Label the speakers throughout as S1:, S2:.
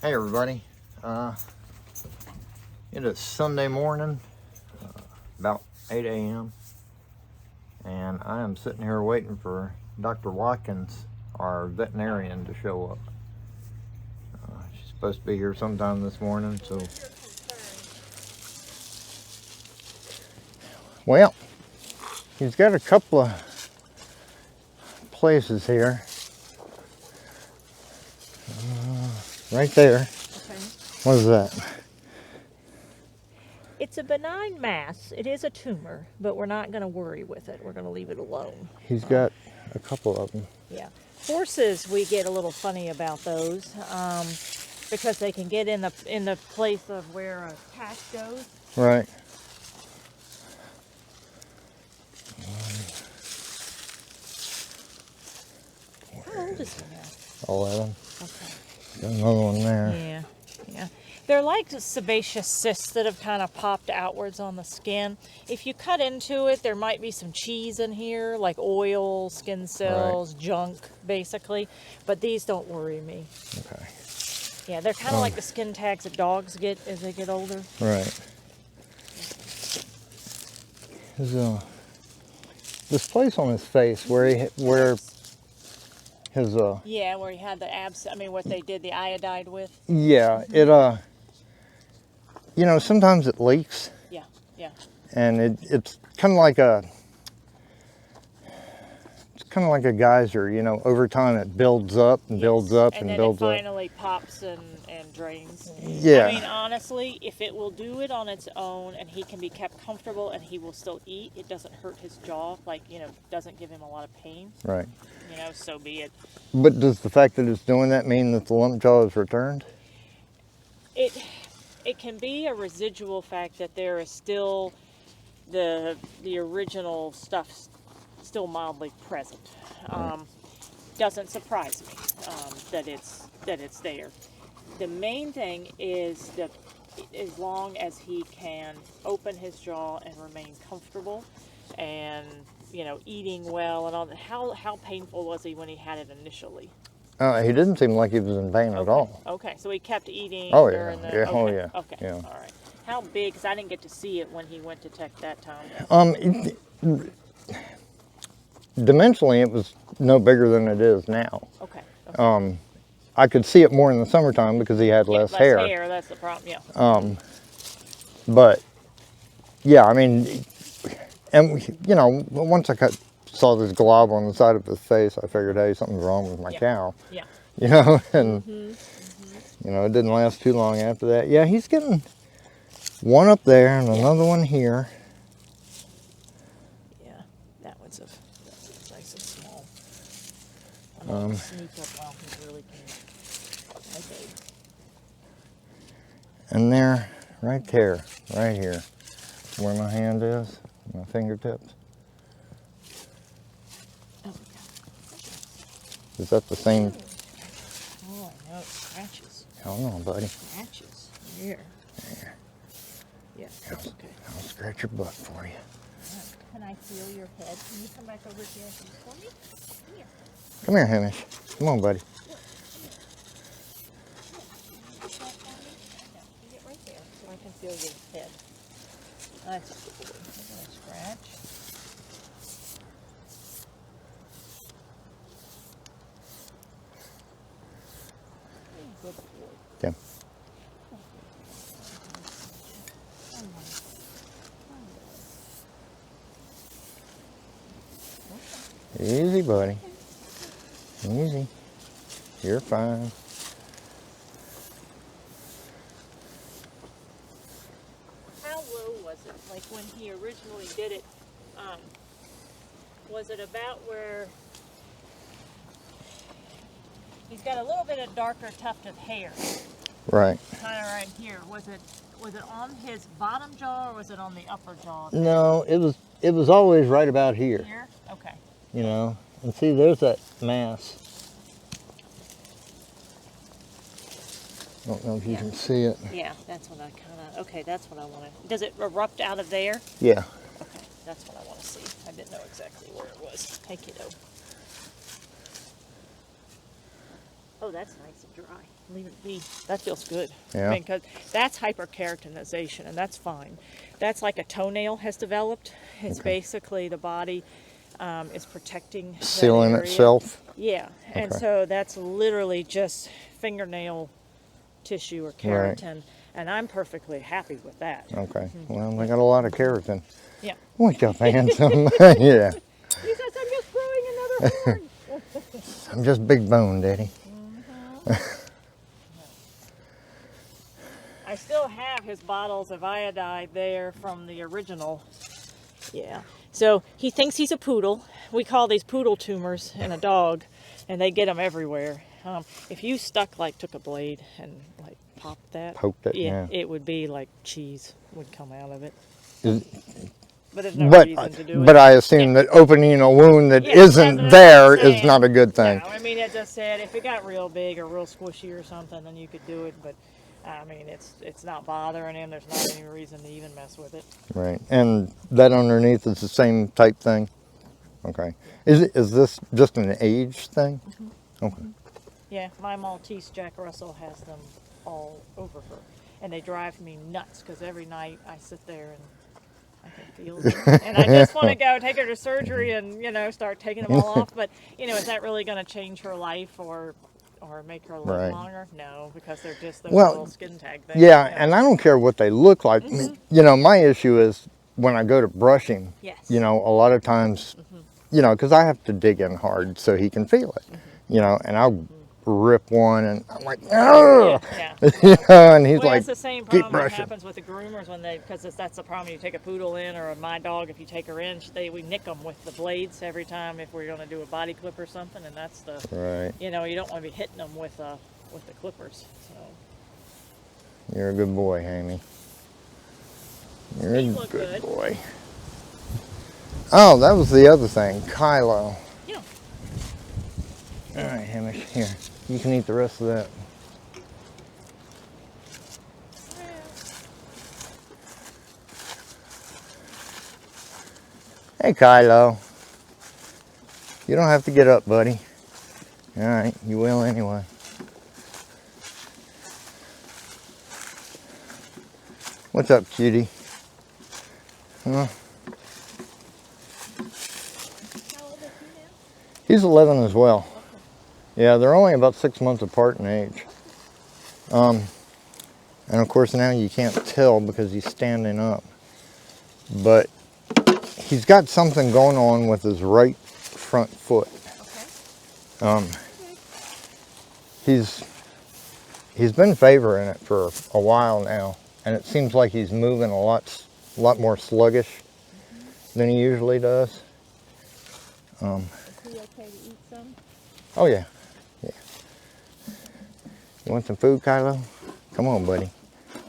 S1: Hey everybody, it is Sunday morning, about 8 a.m. and I am sitting here waiting for Dr. Watkins, our veterinarian, to show up. She's supposed to be here sometime this morning, so... Well, he's got a couple of places here. Right there.
S2: Okay.
S1: What is that?
S2: It's a benign mass. It is a tumor, but we're not going to worry with it. We're going to leave it alone.
S1: He's got a couple of them.
S2: Yeah. Horses, we get a little funny about those because they can get in the place of where a patch goes.
S1: Right.
S2: How old is he now?
S1: 11.
S2: Okay.
S1: Got another one there.
S2: Yeah, yeah. They're like sebaceous cysts that have kind of popped outwards on the skin. If you cut into it, there might be some cheese in here, like oil, skin cells, junk, basically. But these don't worry me.
S1: Okay.
S2: Yeah, they're kind of like the skin tags that dogs get as they get older.
S1: Right. This place on his face where his
S2: Yeah, where he had the what they did the iodide with.
S1: Yeah, it you know, sometimes it leaks.
S2: Yeah, yeah.
S1: And it's kind of like a geyser, you know. Over time it builds up and builds up and builds up.
S2: And then it finally pops and drains.
S1: Yeah.
S2: I mean, honestly, if it will do it on its own and he can be kept comfortable and he will still eat, it doesn't hurt his jaw, like, you know, doesn't give him a lot of pain.
S1: Right.
S2: You know, so be it.
S1: But does the fact that it's doing that mean that the lump jaw is returned?
S2: It can be a residual fact that there is still the original stuff still mildly present. Doesn't surprise me that it's there. The main thing is that as long as he can open his jaw and remain comfortable and, you know, eating well and all that. How painful was he when he had it initially?
S1: He didn't seem like he was in pain at all.
S2: Okay, so he kept eating
S1: during
S2: the...
S1: Yeah,
S2: okay.
S1: oh yeah.
S2: Okay,
S1: Yeah.
S2: all right. How big? Because I didn't get to see it when he went to tech that time.
S1: Dimensionally, it was no bigger than it is now.
S2: Okay.
S1: I could see it more in the summertime because he had less hair.
S2: Less hair, that's the problem, yeah.
S1: But, yeah, I mean, and, you know, once I saw this glob on the side of his face, I figured, hey, something's wrong with my cow.
S2: Yeah.
S1: You know, and, you know, it didn't last too long after that. Yeah, he's getting one up there and another one here.
S2: Yeah, that one's nice and small. I'm going to sneak up while he really can. Okay.
S1: And there, right there, right here, where my hand is, my fingertips.
S2: Oh,
S1: Is that the same?
S2: oh, I know, it scratches.
S1: I don't know, buddy.
S2: Scratches. Here.
S1: There.
S2: Yeah, that's okay.
S1: I'll scratch your butt for you.
S2: Can I feel your head? Can you come back over here for me? Come here.
S1: Come here, Hamish. Come on, buddy.
S2: Get right there so I can feel your head. That's a good boy. I'm going to scratch. Good boy.
S1: Okay. Easy, buddy. Easy. You're fine.
S2: How low was it? Like when he originally did it, was it about where he's got a little bit of darker tuft of hair?
S1: Right.
S2: Kind of right here. Was it on his bottom jaw or was it on the upper jaw?
S1: No, it was always right about here.
S2: Here? Okay.
S1: You know, and see, there's that mass. I don't know if you can see it.
S2: Yeah, that's what I kind of, okay, that's what I want to, does it erupt out of there?
S1: Yeah.
S2: Okay, that's what I want to see. I didn't know exactly where it was. Hey, kiddo. Oh, that's nice and dry. Leave it be. That feels good.
S1: Yeah.
S2: I mean, because that's hyperkeratinization, and that's fine. That's like a toenail has developed. It's basically the body is protecting that
S1: Sealing
S2: area.
S1: itself.
S2: Yeah, and
S1: Okay.
S2: so that's literally just fingernail tissue or keratin, and I'm perfectly happy with that.
S1: Okay. Well, they got a lot of keratin.
S2: Yeah.
S1: Wake up, handsome. Yeah.
S2: He says, I'm just growing another horn.
S1: I'm just big boned, Daddy.
S2: I still have his bottles of iodide there from the original. Yeah. So he thinks he's a poodle. We call these poodle tumors in a dog, and they get them everywhere. If you took a blade and like popped that,
S1: Poked it, yeah.
S2: it would be like cheese would come out of it.
S1: Is-
S2: But there's no
S1: But
S2: reason to do it.
S1: but I assume that opening a wound that
S2: Yeah, that's
S1: isn't
S2: what I'm
S1: there is
S2: saying.
S1: not a good thing.
S2: No, I mean, it just said if it got real big or real squishy or something, then you could do it. But I mean, it's not bothering him. There's not any reason to even mess with it.
S1: Right. And that underneath is the same type thing? Okay. Is this just an age thing? Okay.
S2: Yeah, my Maltese Jack Russell has them all over her, and they drive me nuts because every night I sit there and I can feel them, and I just want to go take her to surgery and start taking them all off. But is that really going to change her life or make her live
S1: Right.
S2: longer? No, because they're just those
S1: Well,
S2: little skin tag things.
S1: Yeah, and I don't care what they look like. My issue is when I go to brush him,
S2: Yes.
S1: a lot of times, because I have to dig in hard so he can feel it, and I'll rip one and I'm like, oh,
S2: Yeah.
S1: and he's
S2: Well,
S1: like,
S2: it's the same
S1: keep
S2: problem that
S1: brushing.
S2: happens with the groomers because that's the problem. You take a poodle in or my dog, if you take her in, we nick them with the blades every time if we're going to do a body clip or something, and that's the
S1: Right.
S2: you don't want to be hitting them with the clippers. So
S1: You're a good boy, Hammy. You're
S2: Feet
S1: a
S2: look
S1: good
S2: good.
S1: boy. Oh, that was the other thing, Kyloe.
S2: yeah.
S1: All right, Hamish, here. You can eat the rest of that. Hey, Kyloe. You don't have to get up, buddy. All right, you will anyway. What's up, cutie? Huh?
S2: How old is he now?
S1: He's 11 as well. Yeah, they're only about 6 months apart in age. And of course now you can't tell because he's standing up. But he's got something going on with his right front foot.
S2: Okay.
S1: He's been favoring it for a while now, and it seems like he's moving a lot more sluggish than he usually does.
S2: Is he okay to eat some?
S1: Oh yeah. You want some food, Kyloe? Come on, buddy.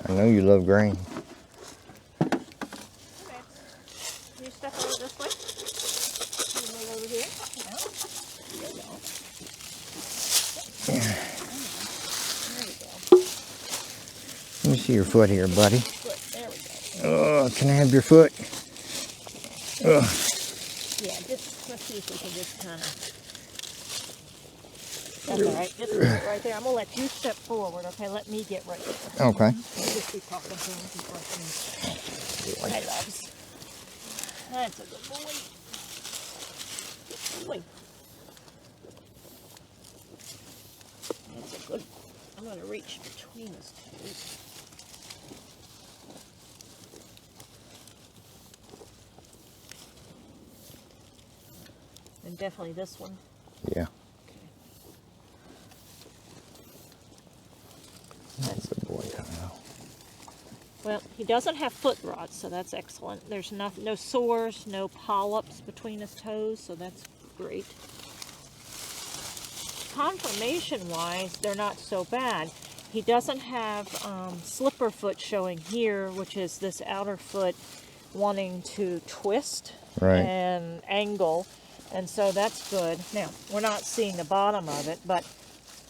S1: I know you love grain.
S2: Okay. Can you step over this way? Can you move over here? No. There you go.
S1: Yeah.
S2: There you go.
S1: Let me see your foot here, buddy.
S2: Good. There we go.
S1: Can I have your foot?
S2: Yeah, just let's see if we can just kind of. That's all right. Just put it right there. I'm gonna let you step forward. Okay, let me get right there.
S1: Okay.
S2: Just keep talking to him. Keep brushing. Hi, loves. That's a good boy. Good boy. That's a good. I'm gonna reach between his toes. And definitely this one.
S1: Yeah. That's a boy, Kyloe.
S2: Well, he doesn't have foot rods, so that's excellent. There's no sores, no polyps between his toes, so that's great. Conformation-wise, they're not so bad. He doesn't have slipper foot showing here, which is this outer foot wanting to twist and angle, and so that's good. Now, we're not seeing the bottom of it, but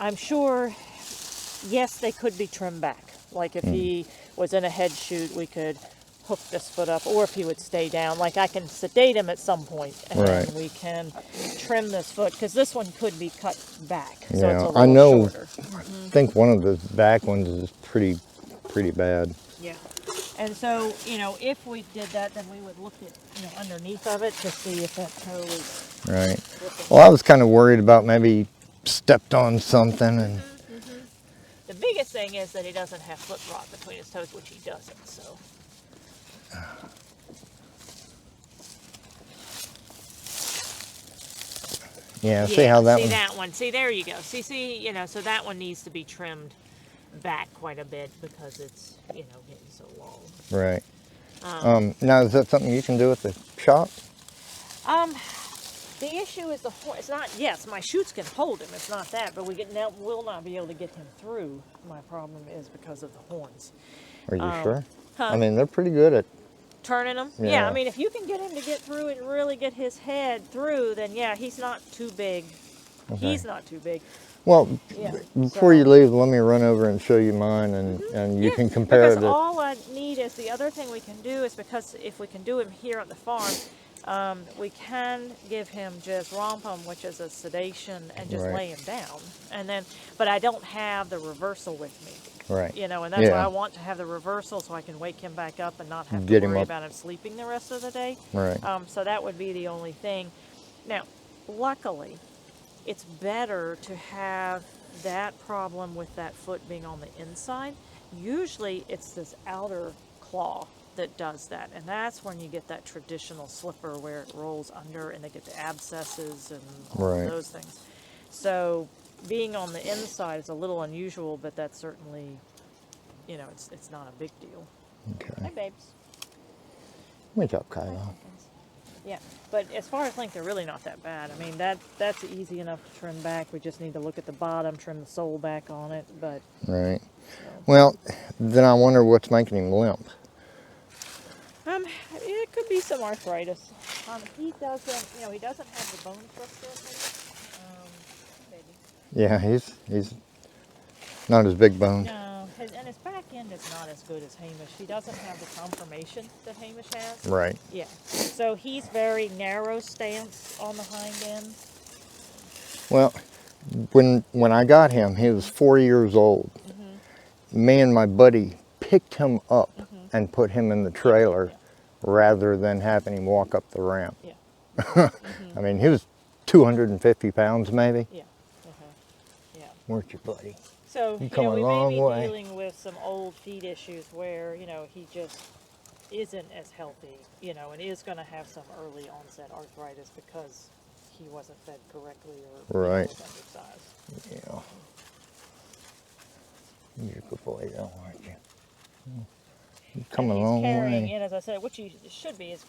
S2: I'm sure, yes, they could be trimmed back. Like if he was in a head shoot, we could hook this foot up, or if he would stay down. Like I can sedate him at some point, and
S1: Right.
S2: we can trim this foot, because this one could be cut back, so
S1: Yeah,
S2: it's a little
S1: I know.
S2: shorter.
S1: I think one of the back ones is pretty bad.
S2: Yeah. And so, you know, if we did that, then we would look at, you know, underneath of it to see if that toe is
S1: Right.
S2: slipping.
S1: Well, I was kind of worried about maybe stepped on something and.
S2: The biggest thing is that he doesn't have foot rot between his toes, which he doesn't, so.
S1: Yeah, see how that
S2: see
S1: one.
S2: that one. See, there you go. See, you know, so that one needs to be trimmed back quite a bit because it's, you know, getting so long.
S1: Right. Now, is that something you can do at the shop?
S2: The issue is the horn. It's not. Yes, my chutes can hold him. It's not that, but will not be able to get him through. My problem is because of the horns.
S1: Are you sure?
S2: Huh?
S1: I mean, they're pretty good at.
S2: Turning him. Yeah. I mean, if you can get him to get through and really get his head through, then yeah, he's not too big.
S1: Okay.
S2: He's not too big.
S1: Well,
S2: Yeah.
S1: before you leave, let me run over and show you mine, and you can compare
S2: Because
S1: it.
S2: all I need is the other thing we can do is, because if we can do him here at the farm, we can give him just rompum, which is a sedation, and just
S1: Right.
S2: lay him down. And then, but I don't have the reversal with me.
S1: Right.
S2: You know, and that's why
S1: Yeah.
S2: I want to have the reversal so I can wake him back up and not have
S1: Get
S2: to
S1: him
S2: worry
S1: up.
S2: about him sleeping the rest of the day.
S1: Right.
S2: So that would be the only thing. Now, luckily, it's better to have that problem with that foot being on the inside. Usually it's this outer claw that does that, and that's when you get that traditional slipper where it rolls under and they get the abscesses and all
S1: Right.
S2: of those things. So being on the inside is a little unusual, but that's certainly, you know, it's not a big deal.
S1: Okay.
S2: Hi, babes.
S1: Wake up, Kylo.
S2: Yeah, but as far as length, they're really not that bad. I mean, that's easy enough to trim back. We just need to look at the bottom, trim the sole back on it, but...
S1: Right. Well, then I wonder what's making him limp.
S2: It could be some arthritis. He doesn't, you know, he doesn't have the bone structure. Maybe.
S1: Yeah, he's not as big boned.
S2: No, and his back end is not as good as Hamish. He doesn't have the conformation that Hamish has.
S1: Right.
S2: Yeah. So he's very narrow stance on the hind end.
S1: Well, when I got him, he was 4 years old. Me and my buddy picked him up and put him in the trailer rather than having him walk up the ramp.
S2: Yeah.
S1: I mean, he was 250 pounds maybe.
S2: Yeah. Yeah.
S1: Where's your buddy?
S2: So,
S1: You
S2: you
S1: come
S2: know,
S1: a
S2: we
S1: long
S2: may be
S1: way.
S2: dealing with some old feet issues where, you know, he just isn't as healthy, you know, and is going to have some early onset arthritis because he wasn't fed correctly or
S1: Right.
S2: was undersized.
S1: Yeah. You're a good boy though, aren't you? You've come a
S2: He's
S1: long
S2: carrying,
S1: way.
S2: and as I said, what you should be is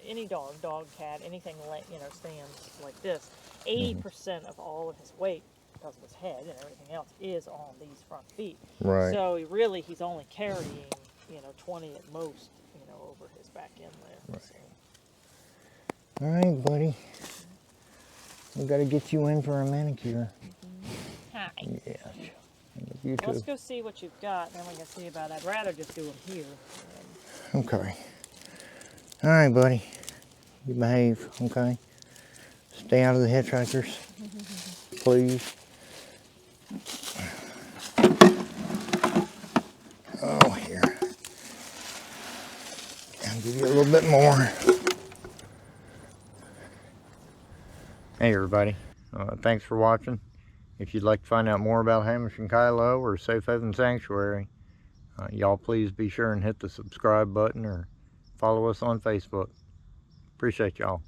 S2: any dog, cat, anything, you know, stands like this. 80% of all of his weight, because of his head and everything else, is on these front feet.
S1: Right.
S2: So really, he's only carrying, you know, 20 at most, you know, over his back end there.
S1: Right.
S2: So.
S1: All right, buddy. We got to get you in for a manicure.
S2: Hi.
S1: Yes. You too.
S2: Let's go see what you've got, and then we can see about it. I'd rather just do them here.
S1: Okay. All right, buddy. You behave, okay? Stay out of the hitchhikers, please. Oh, here. I'll give you a little bit more. Hey, everybody. Thanks for watching. If you'd like to find out more about Hamish and Kyloe or SafeHaven Sanctuary, y'all please be sure and hit the subscribe button or follow us on Facebook. Appreciate y'all.